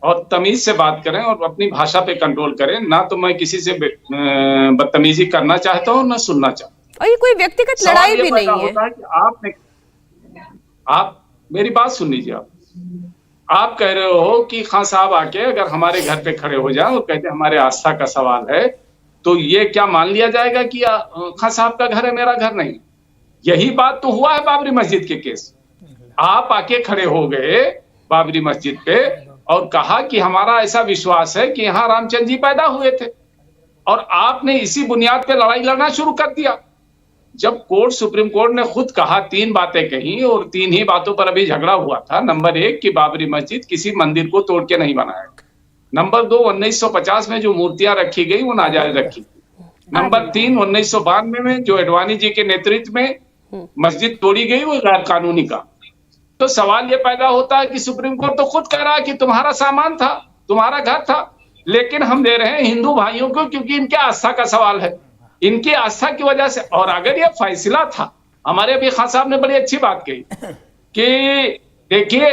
Speaker 4: और तमीज से बात करें और अपनी भाषा पे कंट्रोल करें। ना तो मैं किसी से बदतमीजी करना चाहता हूं, ना सुनना चाहता हूं।
Speaker 1: और ये कोई व्यक्तिगत लड़ाई भी नहीं है।
Speaker 4: कि आप मेरी बात सुन लीजिए। आप कह रहे हो कि खान साहब आके अगर हमारे घर पे खड़े हो जाए और कहते हमारे आस्था का सवाल है, तो ये क्या मान लिया जाएगा कि खान साहब का घर है, मेरा घर नहीं? यही बात तो हुआ है बाबरी मस्जिद के केस। आप आके खड़े हो गए बाबरी मस्जिद पे और कहा कि हमारा ऐसा विश्वास है कि यहाँ रामचंद्र जी पैदा हुए थे, और आपने इसी बुनियाद पे लड़ाई लड़ना शुरू कर दिया। जब कोर्ट, सुप्रीम कोर्ट ने खुद कहा, 3 बातें कही और 3 ही बातों पर अभी झगड़ा हुआ था। नंबर 1 कि बाबरी मस्जिद किसी मंदिर को तोड़ के नहीं बनाया। नंबर 2, 1950 में जो मूर्तियां रखी गई वो नाजायज रखी। नंबर 3, 1992 में जो अडवाणी जी के नेतृत्व में मस्जिद तोड़ी गई वो गैर कानूनी का। तो सवाल ये पैदा होता है कि सुप्रीम कोर्ट तो खुद कह रहा है कि तुम्हारा सामान था, तुम्हारा घर था, लेकिन हम दे रहे हैं हिंदू भाइयों को, क्योंकि इनके आस्था का सवाल है, इनकी आस्था की वजह से। और अगर ये फैसला था, हमारे अभी खान साहब ने बड़ी अच्छी बात कही कि देखिए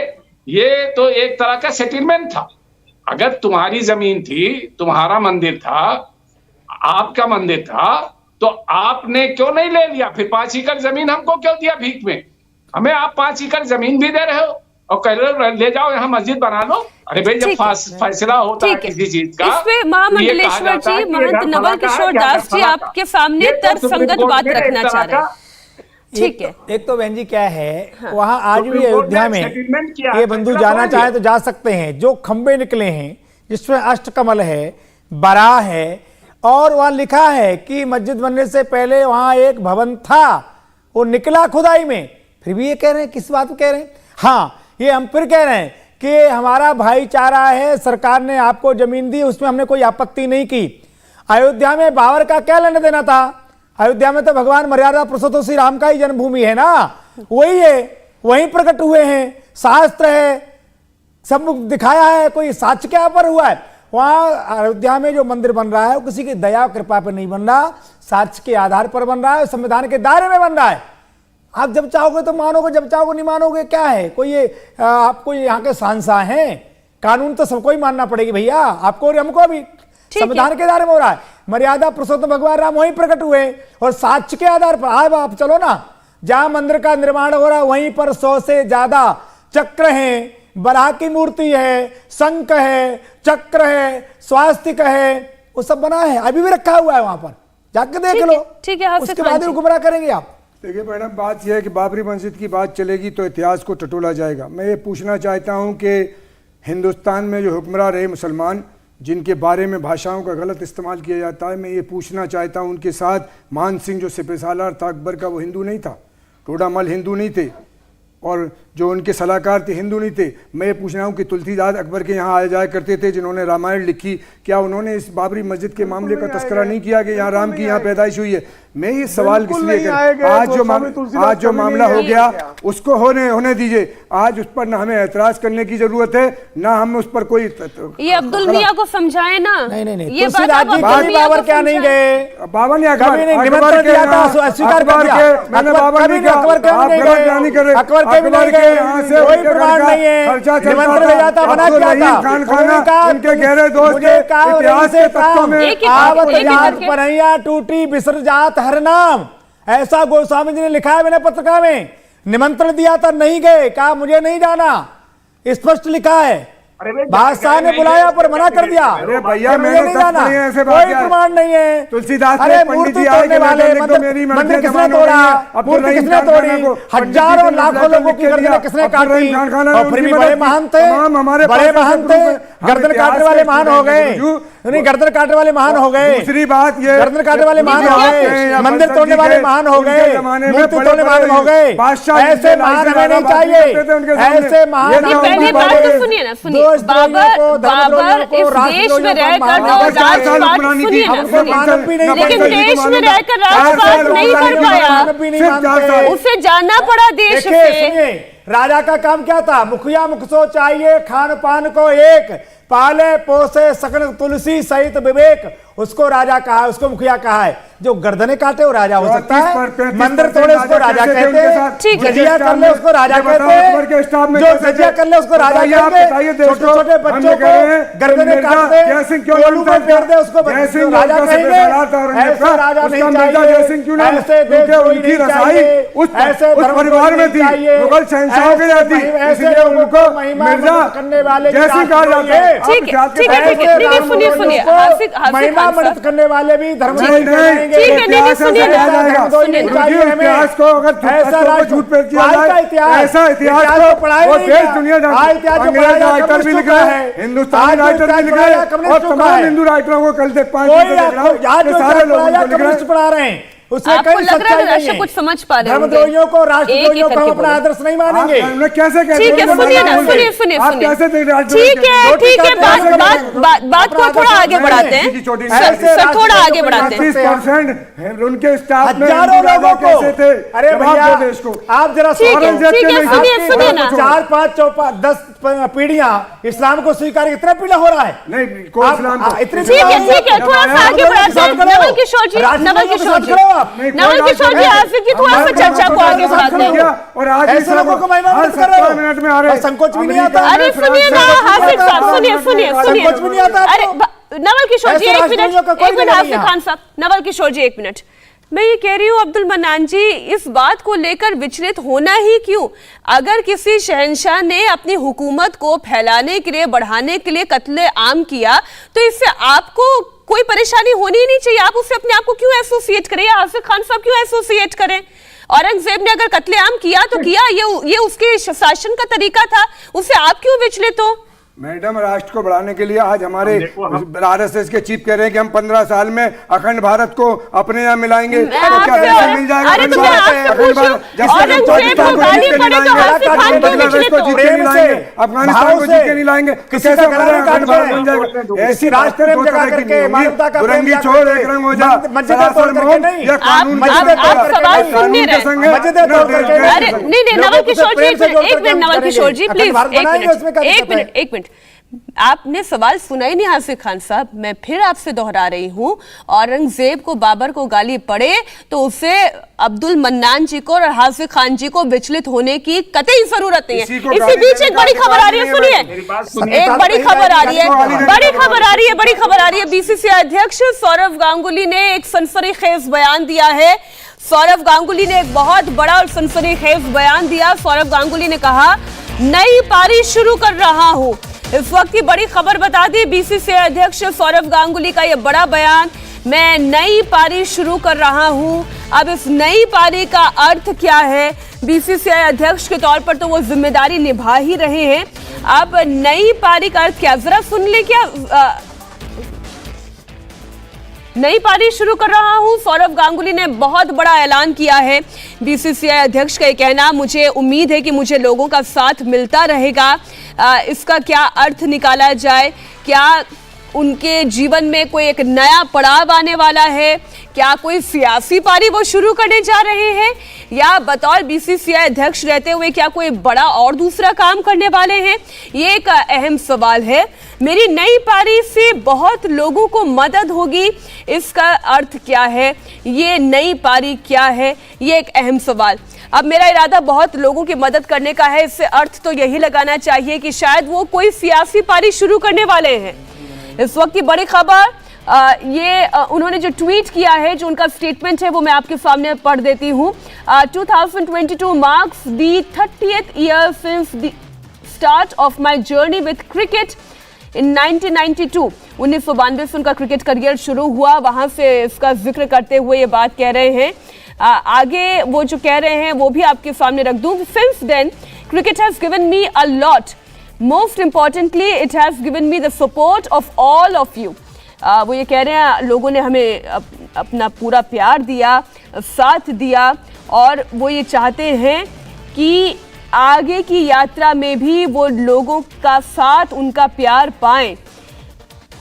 Speaker 4: ये तो एक तरह का सेटलमेंट था। अगर तुम्हारी जमीन थी, तुम्हारा मंदिर था, आपका मंदिर था, तो आपने क्यों नहीं ले लिया? फिर 5 एकड़ जमीन हमको क्यों दिया भीख में? हमें आप 5 एकड़ जमीन भी दे रहे हो और कह रहे हो ले जाओ यहाँ मस्जिद बना लो। अरे भाई, जब फैसला होता है किसी चीज का,
Speaker 1: इसमें महामंडलेश्वर जी, महंत नवल किशोर दास जी आपके सामने तर्कसंगत बात रखना चाह रहे हैं। ठीक है,
Speaker 7: एक तो बहन जी क्या है, वहां आज भी अयोध्या में ये बंधु जाना चाहे तो जा सकते हैं। जो खंबे निकले हैं जिसमें अष्टकमल है, बराह है और वहां लिखा है कि मस्जिद बनने से पहले वहां एक भवन था, वो निकला खुदाई में। फिर भी ये कह रहे हैं, किस बात को कह रहे हैं? हाँ, ये हम फिर कह रहे हैं कि हमारा भाईचारा है, सरकार ने आपको जमीन दी, उसमें हमने कोई आपत्ति नहीं की। अयोध्या में बाबर का क्या लेना देना था? अयोध्या में तो भगवान मर्यादा पुरुषोत्तम श्री राम का ही जन्मभूमि है ना, वही है, वहीं प्रकट हुए हैं, शास्त्र है, सब दिखाया है, कोई साक्ष्य क्या पर हुआ है? वहां अयोध्या में जो मंदिर बन रहा है वो किसी की दया कृपा पर नहीं बन रहा, साक्ष्य के आधार पर बन रहा है, संविधान के दायरे में बन रहा है। आप जब चाहोगे तो मानोगे, जब चाहोगे नहीं मानोगे, क्या है? कोई ये आपको यहाँ के सांसा हैं, कानून तो सबको ही मानना पड़ेगी भैया, आपको और हमको भी। संविधान के दायरे में हो रहा है, मर्यादा पुरुषोत्तम भगवान राम वहीं प्रकट हुए और साक्ष्य के आधार पर। आप चलो ना, जहां मंदिर का निर्माण हो रहा है वहीं पर 100 से ज्यादा चक्र हैं, बराह की मूर्ति है, शंख है, चक्र है, स्वास्तिक है, वो सब बना है, अभी भी रखा हुआ है वहां पर, जाकर देख लो।
Speaker 1: ठीक है,
Speaker 7: उसके बाद गुमराह करेंगे आप।
Speaker 6: देखिए मैडम, बात यह है कि बाबरी मस्जिद की बात चलेगी तो इतिहास को टटोला जाएगा। मैं ये पूछना चाहता हूं कि हिंदुस्तान में जो हुक्मरान रहे मुसलमान, जिनके बारे में भाषाओं का गलत इस्तेमाल किया जाता है, मैं ये पूछना चाहता हूं उनके साथ मान सिंह जो सिपहसालार था अकबर का, वो हिंदू नहीं था? टोडामल हिंदू नहीं थे और जो उनके सलाहकार थे हिंदू नहीं थे? मैं ये पूछ रहा हूँ कि तुलसीदास अकबर के यहाँ आया जाया करते थे, जिन्होंने रामायण लिखी, क्या उन्होंने इस बाबरी मस्जिद के मामले का तस्करा नहीं किया कि यहाँ राम की यहाँ पैदाइश हुई है? मैं ये सवाल इसलिए कर, आज जो मामला हो गया उसको होने दीजिए। आज उस पर ना हमें ऐतराज करने की जरूरत है, ना हम उस पर कोई
Speaker 1: ये अब्दुल मियां को समझाए ना।
Speaker 7: नहीं,
Speaker 1: ये
Speaker 7: तुलसीदास जी कभी बाबर क्या नहीं गए?
Speaker 6: बाबा ने
Speaker 7: कभी नहीं निमंत्रण दिया था, स्वीकार कर दिया। अकबर के भी नहीं गए, कोई प्रमाण नहीं है। निमंत्रण भेजा था, मना किया था।
Speaker 6: उनके गहरे दोस्त इतिहास के तत्वों में
Speaker 7: आवत जात परैया टूटी बिसर जात हर नाम, ऐसा गोस्वामी जी ने लिखा है मैंने पत्रिका में। निमंत्रण दिया था, नहीं गए, कहा मुझे नहीं जाना, स्पष्ट लिखा है। बादशाह ने बुलाया पर मना कर दिया।
Speaker 6: अरे भैया, मैंने
Speaker 7: नहीं जाना, कोई प्रमाण नहीं है।
Speaker 6: तुलसीदास
Speaker 7: अरे मूर्ति तोड़ने वाले, मंदिर किसने तोड़ा, मूर्ति किसने तोड़ी, हजारों लाखों लोगों की गर्दनें किसने काटी, और फिर भी बड़े महान थे, बड़े महान थे। गर्दन काटने वाले महान हो गए, गर्दन काटने वाले महान हो गए।
Speaker 6: दूसरी बात ये,
Speaker 7: गर्दन काटने वाले महान हो गए, मंदिर तोड़ने वाले महान हो गए, मूर्ति तोड़ने वाले हो गए। ऐसे महान हमें नहीं चाहिए, ऐसे महान।
Speaker 1: पहले बात तो सुनिए ना, सुनिए। बाबर इस देश में रहकर तो राजपाट, सुनिए ना, सुनिए, लेकिन देश में रहकर राजपाट नहीं कर पाया, उसे जाना पड़ा देश से।
Speaker 7: राजा का काम क्या था? मुखिया मुखसो चाहिए, खान पान को एक, पाले पोसे सकल तुलसी सहित विवेक, उसको राजा कहा है, उसको मुखिया कहा है। जो गर्दने काटे वो राजा हो सकता है, मंदिर तोड़े उसको राजा कहते हैं, जजिया कर ले उसको राजा कहते हैं, जो जजिया कर ले उसको राजा कहते हैं। छोटे छोटे बच्चों को गर्दने काटते टोलू में फेर दे उसको राजा कहेंगे। ऐसे राजा नहीं चाहिए, ऐसे देश कोई नहीं चाहिए, ऐसे परिवार में थी मुगल शहंशाह के जाती, ऐसे लोगों को महिमा करने वाले
Speaker 1: ठीक है, सुनिए,
Speaker 7: मदद करने वाले भी धर्म
Speaker 1: ठीक है, नहीं सुनिए ना,
Speaker 6: ऐसा झूठ पे किया जाए, ऐसा इतिहास को पढ़ाई देश दुनिया राइटर भी लिखा है, हिंदुस्तानी राइटर भी लिखा है, और तमाम हिंदू राइटरों को कल तक 5 सारे लोग
Speaker 7: पढ़ा रहे हैं।
Speaker 1: आपको लग रहा है दर्शक कुछ समझ पा रहे हैं?
Speaker 7: धर्मद्रोहियों को, राष्ट्रद्रोहियों को हम अपना आदर्श नहीं मानेंगे।
Speaker 6: कैसे?
Speaker 1: ठीक है, सुनिए ना, सुनिए, ठीक है, बात को थोड़ा आगे बढ़ाते हैं, सर थोड़ा आगे बढ़ाते हैं।
Speaker 6: 30% उनके स्टाफ में
Speaker 7: हजारों लोगों को, अरे भैया आप जरा
Speaker 1: सुनिए ना,
Speaker 7: 4, 5, 10 पीढ़ियां इस्लाम को स्वीकार, इतना पीढ़ा हो रहा है।
Speaker 6: नहीं, कोई इस्लाम को
Speaker 1: ठीक है, थोड़ा सा आगे बढ़ाते हैं। नवल किशोर जी, थोड़ा सा चर्चा को आगे बढ़ाते हैं।
Speaker 6: और आज
Speaker 7: ऐसे लोगों को
Speaker 6: मिनट में आ रहे,
Speaker 7: संकोच भी नहीं आता।
Speaker 1: अरे सुनिए ना हाफिज साहब, सुनिए,
Speaker 7: संकोच भी नहीं आता।
Speaker 1: अरे नवल किशोर जी, एक मिनट हाफिज खान साहब, नवल किशोर जी 1 मिनट। मैं ये कह रही हूँ अब्दुल मन्नान जी, इस बात को लेकर विचलित होना ही क्यों? अगर किसी शहंशाह ने अपनी हुकूमत को फैलाने के लिए, बढ़ाने के लिए कत्ले आम किया, तो इससे आपको कोई परेशानी होनी ही नहीं चाहिए। आप उससे अपने आप को क्यों एसोसिएट करें, या हाफिज खान साहब क्यों एसोसिएट करें? औरंगजेब ने अगर कत्लेआम किया तो किया, ये उसके शासन का तरीका था, उससे आप क्यों विचलित हो?
Speaker 6: मैडम, राष्ट्र को बढ़ाने के लिए आज हमारे आरएसएस के चीफ कह रहे हैं कि हम 15 साल में अखंड भारत को अपने यहाँ मिलाएंगे। तो क्या वैसे मिल जाएगा अखंड भारत? अखंड भारत जैसे पाकिस्तान को जीत के नहीं लाएंगे, बांग्लादेश को जीत के नहीं लाएंगे, अफगानिस्तान को जीत के नहीं लाएंगे, तो कैसे हमारा अखंड भारत बन जाएगा? ऐसी राष्ट्र दो तरह की नहीं होगी, दुरंगी छोड़ एक रंग हो जा, सरासर मौन या कानून के संग है।
Speaker 1: अरे नहीं, नवल किशोर जी, एक मिनट, नवल किशोर जी प्लीज, एक मिनट, आपने सवाल सुना ही नहीं हाफिज खान साहब। मैं फिर आपसे दोहरा रही हूँ, औरंगजेब को बाबर को गाली पड़े तो उसे अब्दुल मन्नान जी को और हाफिज खान जी को विचलित होने की कतई जरूरत नहीं है। इसी बीच एक बड़ी खबर आ रही है, सुनिए, एक बड़ी खबर आ रही है। बीसीसीआई अध्यक्ष सौरव गांगुली ने एक सनसनीखेज बयान दिया है। सौरव गांगुली ने एक बहुत बड़ा और सनसनीखेज बयान दिया। सौरव गांगुली ने कहा, नई पारी शुरू कर रहा हूं। इस वक्त की बड़ी खबर बता दी, बीसीसीआई अध्यक्ष सौरव गांगुली का यह बड़ा बयान, मैं नई पारी शुरू कर रहा हूं। अब इस नई पारी का अर्थ क्या है? बीसीसीआई अध्यक्ष के तौर पर तो वो जिम्मेदारी निभा ही रहे हैं। अब नई पारी का अर्थ क्या, जरा सुन ले क्या। नई पारी शुरू कर रहा हूं, सौरव गांगुली ने बहुत बड़ा ऐलान किया है। बीसीसीआई अध्यक्ष का ये कहना, मुझे उम्मीद है कि मुझे लोगों का साथ मिलता रहेगा। इसका क्या अर्थ निकाला जाए? क्या उनके जीवन में कोई एक नया पड़ाव आने वाला है? क्या कोई सियासी पारी वो शुरू करने जा रहे हैं, या बतौर बीसीसीआई अध्यक्ष रहते हुए क्या कोई बड़ा और दूसरा काम करने वाले हैं? ये एक अहम सवाल है। मेरी नई पारी से बहुत लोगों को मदद होगी, इसका अर्थ क्या है? ये नई पारी क्या है? ये एक अहम सवाल। अब मेरा इरादा बहुत लोगों की मदद करने का है, इससे अर्थ तो यही लगाना चाहिए कि शायद वो कोई सियासी पारी शुरू करने वाले हैं। इस वक्त की बड़ी खबर, उन्होंने जो ट्वीट किया है, जो उनका स्टेटमेंट है, वो मैं आपके सामने पढ़ देती हूँ। 2022 marks the 30th year since the start of my journey with cricket in 1992। 1992 से उनका क्रिकेट करियर शुरू हुआ, वहां से इसका जिक्र करते हुए ये बात कह रहे हैं। आगे वो जो कह रहे हैं वो भी आपके सामने रख दूं। Since then, cricket has given me a lot. Most importantly, it has given me the support of all of you। वो ये कह रहे हैं, लोगों ने हमें अपना पूरा प्यार दिया, साथ दिया, और वो ये चाहते हैं कि आगे की यात्रा में भी वो लोगों का साथ, उनका प्यार पाएं।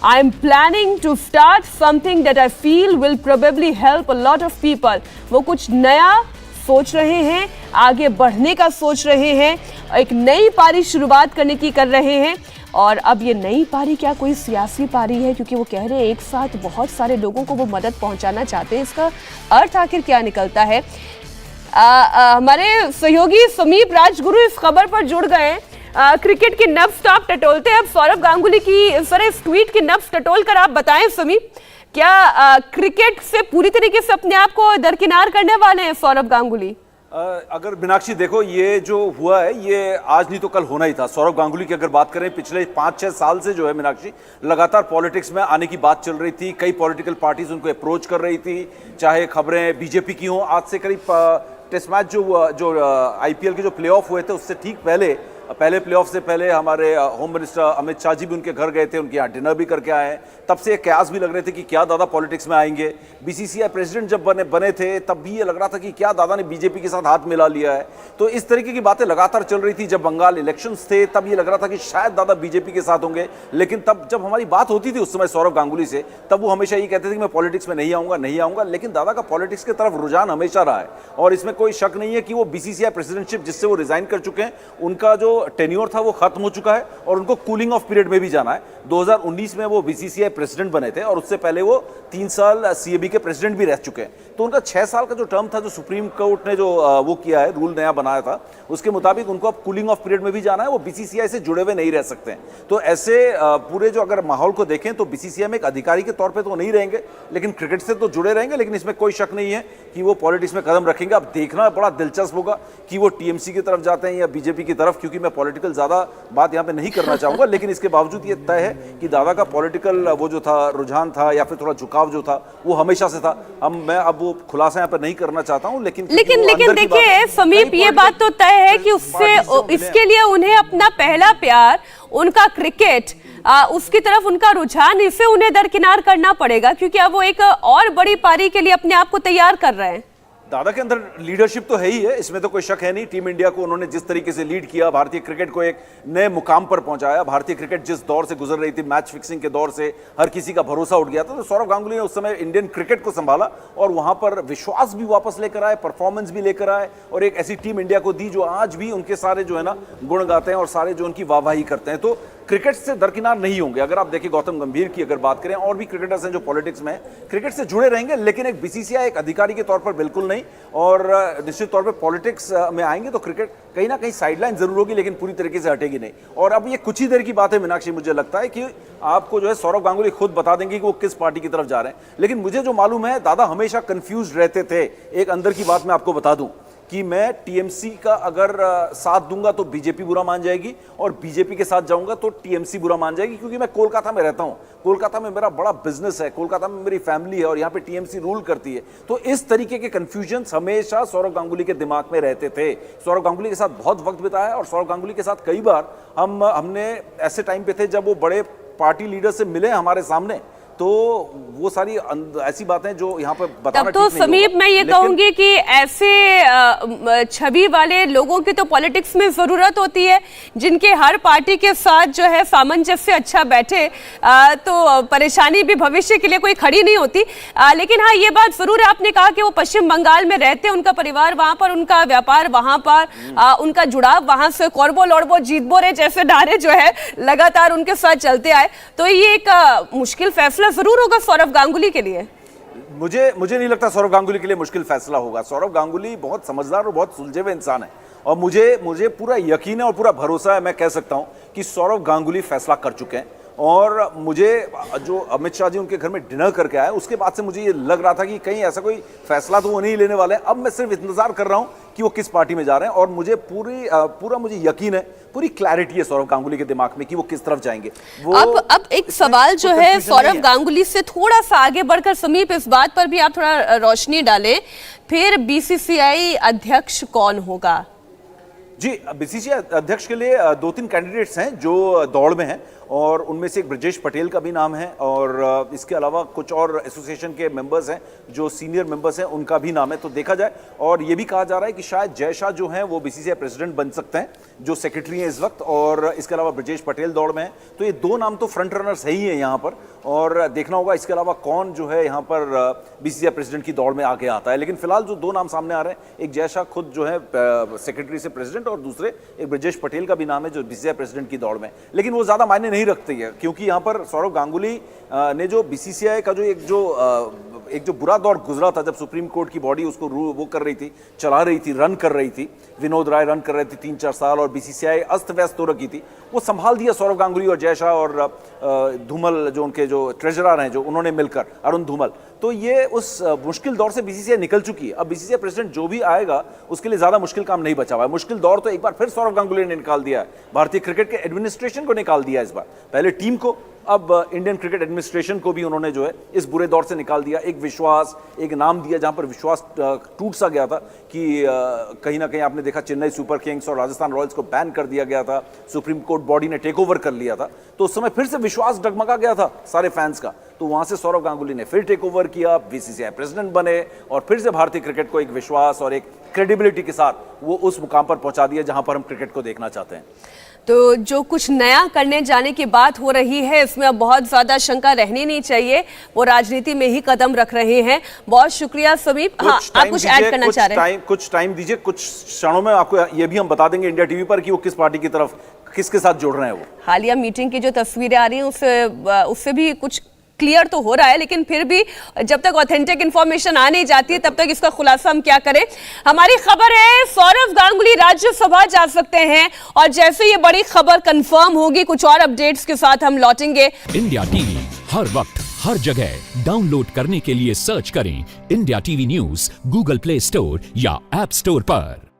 Speaker 1: I am planning to start something that I feel will probably help a lot of people। वो कुछ नया सोच रहे हैं, आगे बढ़ने का सोच रहे हैं, एक नई पारी शुरुआत करने की कर रहे हैं। और अब ये नई पारी क्या कोई सियासी पारी है? क्योंकि वो कह रहे हैं एक साथ बहुत सारे लोगों को वो मदद पहुंचाना चाहते हैं। इसका अर्थ आखिर क्या निकलता है? हमारे सहयोगी समीप राजगुरु इस खबर पर जुड़ गए हैं। क्रिकेट की नब्ज तो आप टटोलते हैं, अब सौरव गांगुली की इस ट्वीट की नब्ज टटोल कर आप बताएं समीप, क्या क्रिकेट से पूरी तरीके से अपने आप को दरकिनार करने वाले हैं सौरव गांगुली?
Speaker 8: अगर मीनाक्षी देखो, ये जो हुआ है ये आज नहीं तो कल होना ही था। सौरव गांगुली की अगर बात करें, पिछले 5-6 साल से जो है मीनाक्षी, लगातार पॉलिटिक्स में आने की बात चल रही थी। कई पॉलिटिकल पार्टीज उनको अप्रोच कर रही थी, चाहे खबरें बीजेपी की हों। आज से करीब टेस्ट मैच जो आईपीएल के जो प्लेऑफ हुए थे उससे ठीक पहले प्लेऑफ से पहले हमारे होम मिनिस्टर अमित शाह जी भी उनके घर गए थे, उनके यहाँ डिनर भी करके आए हैं। तब से कयास भी लग रहे थे कि क्या दादा पॉलिटिक्स में आएंगे। बीसीसीआई प्रेसिडेंट जब बने थे तब भी ये लग रहा था कि क्या दादा ने बीजेपी के साथ हाथ मिला लिया है। तो इस तरीके की बातें लगातार चल रही थी। जब बंगाल इलेक्शंस थे तब ये लग रहा था कि शायद दादा बीजेपी के साथ होंगे, लेकिन तब जब हमारी बात होती थी उस समय सौरव गांगुली से, तब वो हमेशा ये कहते थे कि मैं पॉलिटिक्स में नहीं आऊंगा। लेकिन दादा का पॉलिटिक्स की तरफ रुझान हमेशा रहा है, और इसमें कोई शक नहीं है कि वो बीसीसीआई प्रेसिडेंटशिप जिससे वो रिजाइन कर चुके हैं, उनका जो टेन्योर था वो खत्म हो चुका है और उनको कूलिंग ऑफ पीरियड में भी जाना है। 2019 में वो बीसीसीआई प्रेसिडेंट बने थे और उससे पहले वो 3 साल सीएबी के प्रेसिडेंट भी रह चुके हैं। तो उनका 6 साल का जो टर्म था, जो सुप्रीम कोर्ट ने जो वो किया है, रूल नया बनाया था, उसके मुताबिक उनको अब कूलिंग ऑफ पीरियड में भी जाना है। वो बीसीसीआई से जुड़े हुए नहीं रह सकते हैं। तो ऐसे पूरे जो अगर माहौल को देखें तो बीसीसीआई में एक अधिकारी के तौर पर तो नहीं रहेंगे, लेकिन क्रिकेट से तो जुड़े रहेंगे। लेकिन इसमें कोई शक नहीं है कि वो पॉलिटिक्स में कदम रखेंगे। अब देखना बड़ा दिलचस्प होगा कि वो टीएमसी की तरफ जाते हैं या बीजेपी की तरफ, क्योंकि मैं पॉलिटिकल ज्यादा बात यहाँ पे नहीं करना चाहूंगा, लेकिन इसके बावजूद ये तय है कि दादा का पॉलिटिकल वो जो था रुझान था या फिर थोड़ा झुकाव जो था वो हमेशा से था। मैं अब वो खुलासा यहाँ पे नहीं करना चाहता हूँ, लेकिन
Speaker 1: देखिए समीप, ये बात तो तय है कि उससे इसके लिए उन्हें अपना पहला प्यार उनका क्रिकेट, उसकी तरफ उनका रुझान, इसे उन्हें दरकिनार करना पड़ेगा, क्योंकि अब वो एक और बड़ी पारी के लिए अपने आप को तैयार कर रहे हैं।
Speaker 8: दादा के अंदर लीडरशिप तो है ही है, इसमें तो कोई शक है नहीं। टीम इंडिया को उन्होंने जिस तरीके से लीड किया, भारतीय क्रिकेट को एक नए मुकाम पर पहुंचाया, भारतीय क्रिकेट जिस दौर से गुजर रही थी, मैच फिक्सिंग के दौर से हर किसी का भरोसा उठ गया था, तो सौरव गांगुली ने उस समय इंडियन क्रिकेट को संभाला और वहां पर विश्वास भी वापस लेकर आए, परफॉर्मेंस भी लेकर आए और एक ऐसी टीम इंडिया को दी जो आज भी उनके सारे जो है ना गुण गाते हैं और सारे जो उनकी वाहवाही करते हैं। तो क्रिकेट से दरकिनार नहीं होंगे। अगर आप देखिए गौतम गंभीर की अगर बात करें, और भी क्रिकेटर्स हैं जो पॉलिटिक्स में क्रिकेट से जुड़े रहेंगे, लेकिन एक बीसीसीआई एक अधिकारी के तौर पर बिल्कुल नहीं, और निश्चित तौर पे पॉलिटिक्स में आएंगे तो क्रिकेट कहीं ना कहीं साइडलाइन जरूर होगी, लेकिन पूरी तरीके से हटेगी नहीं। और अब ये कुछ ही देर की बात है मीनाक्षी, मुझे लगता है कि आपको जो है सौरव गांगुली खुद बता देंगे कि वो किस पार्टी की तरफ जा रहे हैं। लेकिन मुझे जो मालूम है, दादा हमेशा कंफ्यूज रहते थे। एक अंदर की बात मैं आपको बता दूं कि मैं टीएमसी का अगर साथ दूंगा तो बीजेपी बुरा मान जाएगी, और बीजेपी के साथ जाऊंगा तो टीएमसी बुरा मान जाएगी, क्योंकि मैं कोलकाता में रहता हूं, कोलकाता में मेरा बड़ा बिजनेस है, कोलकाता में मेरी फैमिली है और यहाँ पे टीएमसी रूल करती है। तो इस तरीके के कंफ्यूजन्स हमेशा सौरव गांगुली के दिमाग में रहते थे। सौरव गांगुली के साथ बहुत वक्त बिताया और सौरव गांगुली के साथ कई बार हमने ऐसे टाइम पे थे जब वो बड़े पार्टी लीडर से मिले हमारे सामने, तो वो सारी ऐसी बातें जो यहाँ पर बताना
Speaker 1: तब तो समीप मैं ये कहूंगी कि ऐसे छवि वाले लोगों की तो पॉलिटिक्स में जरूरत होती है, जिनके हर पार्टी के साथ जो है सामंजस्य अच्छा बैठे, तो परेशानी भी भविष्य के लिए कोई खड़ी नहीं होती। लेकिन हाँ, ये बात जरूर है, आपने कहा कि वो पश्चिम बंगाल में रहते हैं, उनका परिवार वहां पर, उनका व्यापार वहां पर, उनका जुड़ाव वहां से, कौरबो लौड़बो जीतबो रे जैसे नारे जो है लगातार उनके साथ चलते आए। तो ये एक मुश्किल फैसला जरूर होगा सौरव गांगुली के लिए।
Speaker 8: मुझे नहीं लगता सौरव गांगुली के लिए मुश्किल फैसला होगा। सौरव गांगुली बहुत समझदार और बहुत सुलझे हुए इंसान है, और मुझे पूरा यकीन है और पूरा भरोसा है, मैं कह सकता हूं कि सौरव गांगुली फैसला कर चुके हैं। और मुझे जो अमित शाह जी उनके घर में डिनर करके आए, उसके बाद से मुझे ये लग रहा था कि कहीं ऐसा कोई फैसला तो वो नहीं लेने वाले हैं। अब मैं सिर्फ इंतजार कर रहा हूं कि वो किस पार्टी में जा रहे हैं, और मुझे पूरा मुझे यकीन है, पूरी क्लैरिटी है सौरव गांगुली के दिमाग में कि वो किस तरफ जाएंगे।
Speaker 1: अब एक सवाल जो है सौरव गांगुली से थोड़ा सा आगे बढ़कर समीप, इस बात पर भी आप थोड़ा रोशनी डालें, फिर बीसीसीआई अध्यक्ष कौन होगा?
Speaker 8: जी, बीसीसीआई अध्यक्ष के लिए 2-3 कैंडिडेट्स हैं जो दौड़ में हैं, और उनमें से एक ब्रजेश पटेल का भी नाम है, और इसके अलावा कुछ और एसोसिएशन के मेंबर्स हैं जो सीनियर मेंबर्स हैं, उनका भी नाम है। तो देखा जाए, और ये भी कहा जा रहा है कि शायद जय शाह जो हैं वो बीसीसीआई प्रेसिडेंट बन सकते हैं, जो सेक्रेटरी हैं इस वक्त, और इसके अलावा ब्रजेश पटेल दौड़ में है। तो ये 2 नाम तो फ्रंट रनर्स है ही है यहाँ पर, और देखना होगा इसके अलावा कौन जो है यहाँ पर बीसीसीआई प्रेसिडेंट की दौड़ में आगे आता है। लेकिन फिलहाल जो 2 नाम सामने आ रहे हैं, एक जय शाह खुद जो है सेक्रेटरी से प्रेसिडेंट, और दूसरे एक ब्रजेश पटेल का भी नाम है जो बीसीसीआई प्रेसिडेंट की दौड़ में। लेकिन वो ज्यादा मायने नहीं रखती है, क्योंकि यहाँ पर सौरव गांगुली ने जो बीसीसीआई का एक जो बुरा दौर गुजरा था, जब सुप्रीम कोर्ट की बॉडी उसको वो कर रही थी, चला रही थी, रन कर रही थी, विनोद राय रन कर रहे थे 3-4 साल, और बीसीसीआई अस्त व्यस्त हो रखी थी, वो संभाल दिया सौरव गांगुली और जय शाह और धूमल जो उनके जो ट्रेजरर हैं, जो उन्होंने मिलकर, अरुण धूमल। तो ये उस मुश्किल दौर से बीसीसीआई निकल चुकी है। अब बीसीसीआई प्रेसिडेंट जो भी आएगा उसके लिए ज्यादा मुश्किल काम नहीं बचा हुआ है। मुश्किल दौर तो एक बार फिर सौरव गांगुली ने निकाल दिया है, भारतीय क्रिकेट के एडमिनिस्ट्रेशन को निकाल दिया इस बार, पहले टीम को, अब इंडियन क्रिकेट एडमिनिस्ट्रेशन को भी उन्होंने जो है इस बुरे दौर से निकाल दिया। एक विश्वास, एक नाम दिया जहां पर विश्वास टूट सा गया था कि कहीं ना कहीं आपने देखा चेन्नई सुपर किंग्स और राजस्थान रॉयल्स को बैन कर दिया गया था, सुप्रीम कोर्ट बॉडी ने टेक ओवर कर लिया था, तो उस समय फिर से विश्वास डगमगा गया था सारे फैंस का। तो वहां से सौरव गांगुली ने फिर टेक ओवर किया, बीसीसीआई प्रेसिडेंट बने, और फिर से भारतीय क्रिकेट को एक विश्वास और एक क्रेडिबिलिटी के साथ वो उस मुकाम पर पहुंचा दिया जहां पर हम क्रिकेट को देखना चाहते हैं।
Speaker 1: तो जो कुछ नया करने जाने की बात हो रही है, इसमें अब बहुत ज्यादा शंका रहनी नहीं चाहिए, वो राजनीति में ही कदम रख रहे हैं। बहुत शुक्रिया समीप। हाँ, आप कुछ ऐड करना चाह रहे हैं?
Speaker 8: कुछ टाइम दीजिए, कुछ क्षणों में आपको ये भी हम बता देंगे इंडिया टीवी पर कि वो किस पार्टी की तरफ, किसके साथ जोड़ रहे हैं। वो हालिया
Speaker 1: मीटिंग की जो तस्वीरें आ रही हैं उससे भी कुछ क्लियर तो हो रहा है, लेकिन फिर भी जब तक ऑथेंटिक इंफॉर्मेशन आ नहीं जाती तब तक इसका खुलासा हम क्या करें। हमारी खबर है सौरव गांगुली राज्यसभा जा सकते हैं, और जैसे ये बड़ी खबर कंफर्म होगी कुछ और अपडेट्स के साथ हम लौटेंगे।
Speaker 9: इंडिया टीवी हर वक्त हर जगह डाउनलोड करने के लिए सर्च करें India TV news Google play store या ऐप स्टोर पर।